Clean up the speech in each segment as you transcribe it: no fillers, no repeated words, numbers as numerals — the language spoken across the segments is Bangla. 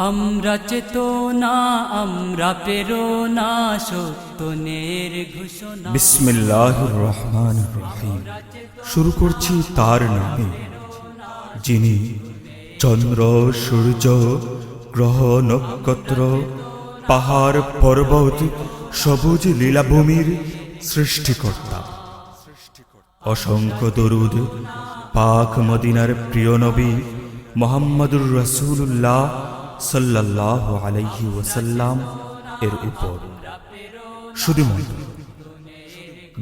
আমরা চেতনা, আমরা প্রেরণা, সত্যনের ঘোষণা। বিসমিল্লাহির রহমানির রহিম। শুরু করছি তার নামে, যিনি চন্দ্র, সূর্য, গ্রহ, নক্ষত্র, পাহাড়, পর্বত, সবুজ লীলাভূমির সৃষ্টিকর্তা। অসংখ্য দরুদ পাক মদিনার প্রিয় নবী মুহাম্মদুর রাসূলুল্লাহ সাল্লাল্লাহু আলাইহি ওয়াসাল্লাম এর উপর। শুধুমাত্র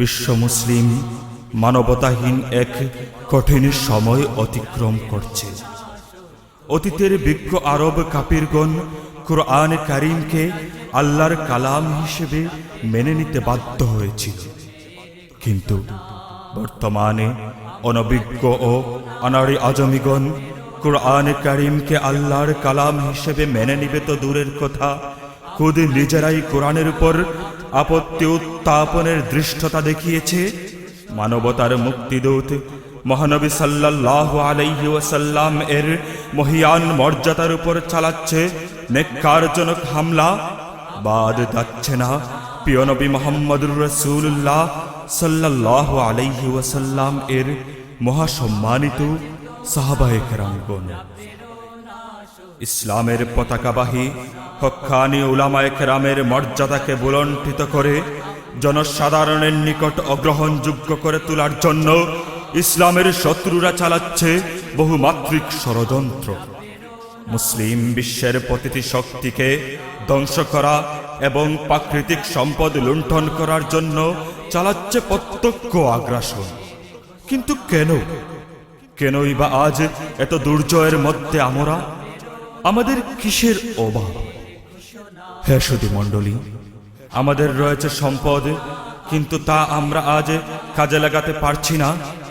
বিশ্ব মুসলিম মানবতাহীন এক কঠিন সময় অতিক্রম করছে। অতীতের বিজ্ঞ আরব কাফিরগণ কুরআন কারীমকে আল্লাহর কালাম হিসেবে মেনে নিতে বাধ্য হয়েছিল, কিন্তু বর্তমানে অনভিজ্ঞ ও অনাড়ি আজমিগণ কুরআন কারীমকে আল্লাহর কালাম হিসেবে মেনে নিবে তো দূরের কথা, খুদ নিজেরাই কোরআনের উপর আপত্তি উত্থাপনের দৃষ্টতা দেখিয়েছে। মানবতার মুক্তিদূত মহানবী সাল্লাল্লাহু আলাইহি ওয়াসাল্লাম এর মহিয়ান মর্যাদার উপর চালাচ্ছে নেককারজনক হামলা। বাদ যাচ্ছে না প্রিয় নবী মুহাম্মদুর রাসূলুল্লাহ সাল্লাল্লাহু আলাইহি ওয়াসাল্লাম এর মহাসম্মানিত সাহাবায়ে কেরামগণ। ইসলামের পতাকাবাহী হক্কানি উলামায়ে কেরামের মর্যাদাকে বুলণ্ডিত করে জনসাধারণের নিকট অগ্রহণযোগ্য করে তোলার জন্য ইসলামের শত্রুরা চালাচ্ছে বহুমাত্রিক ষড়যন্ত্র। মুসলিম বিশ্বের প্রতিটি শক্তিকে ধ্বংস করা এবং প্রাকৃতিক সম্পদ লুণ্ঠন করার জন্য চালাচ্ছে প্রত্যক্ষ আগ্রাসন। কিন্তু কেনই বা আজ এত দুর্জয়ের মধ্যে আমাদের কিসের অভাব? হে সুধী মণ্ডলী, আমাদের রয়েছে সম্পদ, কিন্তু তা আমরা আজ কাজে লাগাতে পারছি না,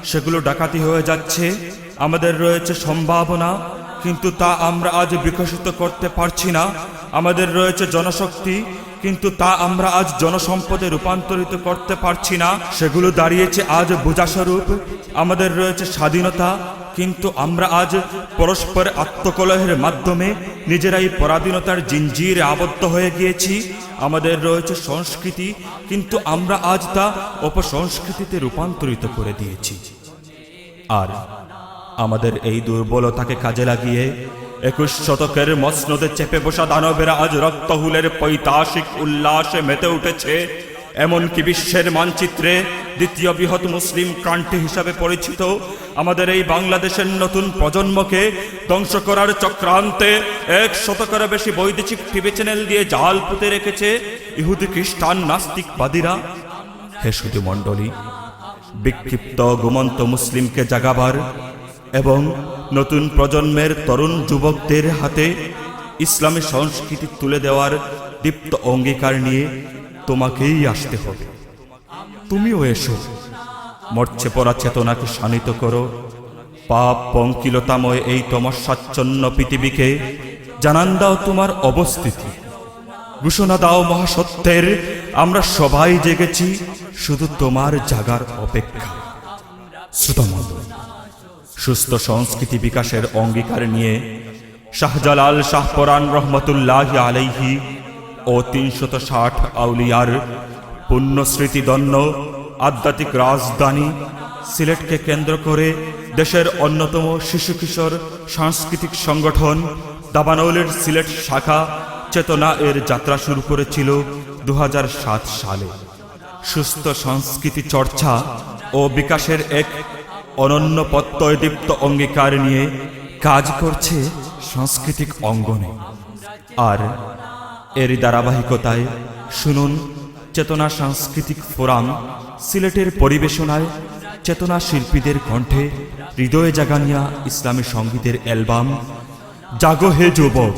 সেগুলো ডাকাতি হয়ে যাচ্ছে। আমাদের রয়েছে সম্ভাবনা, কিন্তু তা আমরা আজ বিকশিত করতে পারছি না। আমাদের রয়েছে জনশক্তি, কিন্তু তা আমরা আজ জনসম্পদে রূপান্তরিত করতে পারছি না, সেগুলো দাঁড়িয়েছে আজ বোঝাস্বরূপ। আমাদের রয়েছে স্বাধীনতা, কিন্তু আমরা আজ পরস্পর আত্মকলহের মাধ্যমে নিজেরাই পরাধীনতার জিঞ্জিরে আবদ্ধ হয়ে গিয়েছি। আমাদের রয়েছে সংস্কৃতি, কিন্তু আমরা আজ তা অপসংস্কৃতিতে রূপান্তরিত করে দিয়েছি। আর আমাদের এই দুর্বলতাকে কাজে লাগিয়ে 21 শতকের মসনদে চেপে বসা দানবেরা আজ রক্তহুলের পৈতাসিক উল্লাসে মেতে উঠেছে। এমনকি বিশ্বের মানচিত্রে দ্বিতীয় বৃহৎ মুসলিম ক্রান্তি হিসাবে পরিচিত আমাদের এই বাংলাদেশের নতুন প্রজন্মকে ধ্বংস করার চক্রান্তে 1 শতকেরও বেশি বৈদেশিক টিভি চ্যানেল দিয়ে জাল পুঁতে রেখেছে ইহুদি, খ্রিস্টান, নাস্তিকবাদীরা। হে সুধী মণ্ডলী, বিক্ষিপ্ত ঘুমন্ত মুসলিমকে জাগাবার এবং নতুন প্রজন্মের তরুণ যুবকদের হাতে ইসলামী সংস্কৃতি তুলে দেওয়ার দীপ্ত অঙ্গীকার নিয়ে তোমাকেই আসতে হবে। তুমিও এসো, মরছে পড়া চেতনাকে শানিত করো। পাপ পঙ্কিলতাময় এই তমস্যাচ্ছন্ন পৃথিবীকে জানান দাও তোমার অবস্থিতি। ঘোষণা দাও মহাসত্যের, আমরা সবাই জেগেছি, শুধু তোমার জাগার অপেক্ষা। শ্রোতামণ্ডলী, সুস্থ সংস্কৃতি বিকাশের অঙ্গীকার নিয়ে শাহজালাল শাহপরান রহমতুল্লাহি আলাইহি ও 360 আউলিয়ার পুণ্যস্মৃতিধন্য আধ্যাত্মিক রাজধানী সিলেটকে কেন্দ্র করে দেশের অন্যতম শিশু কিশোর সাংস্কৃতিক সংগঠন দাবানলের সিলেট শাখা চেতনা এর যাত্রা শুরু করেছিল 2007 সালে। সুস্থ সংস্কৃতি চর্চা ও বিকাশের এক অনন্য প্রত্যয়দীপ্ত অঙ্গীকার নিয়ে কাজ করছে সাংস্কৃতিক অঙ্গনে। আর এরই ধারাবাহিকতায় শুনুন চেতনা সাংস্কৃতিক ফোরাম সিলেটের পরিবেশনায় চেতনা শিল্পীদের কণ্ঠে হৃদয়ে জাগানিয়া ইসলামী সঙ্গীতের অ্যালবাম জাগো হে যুবক।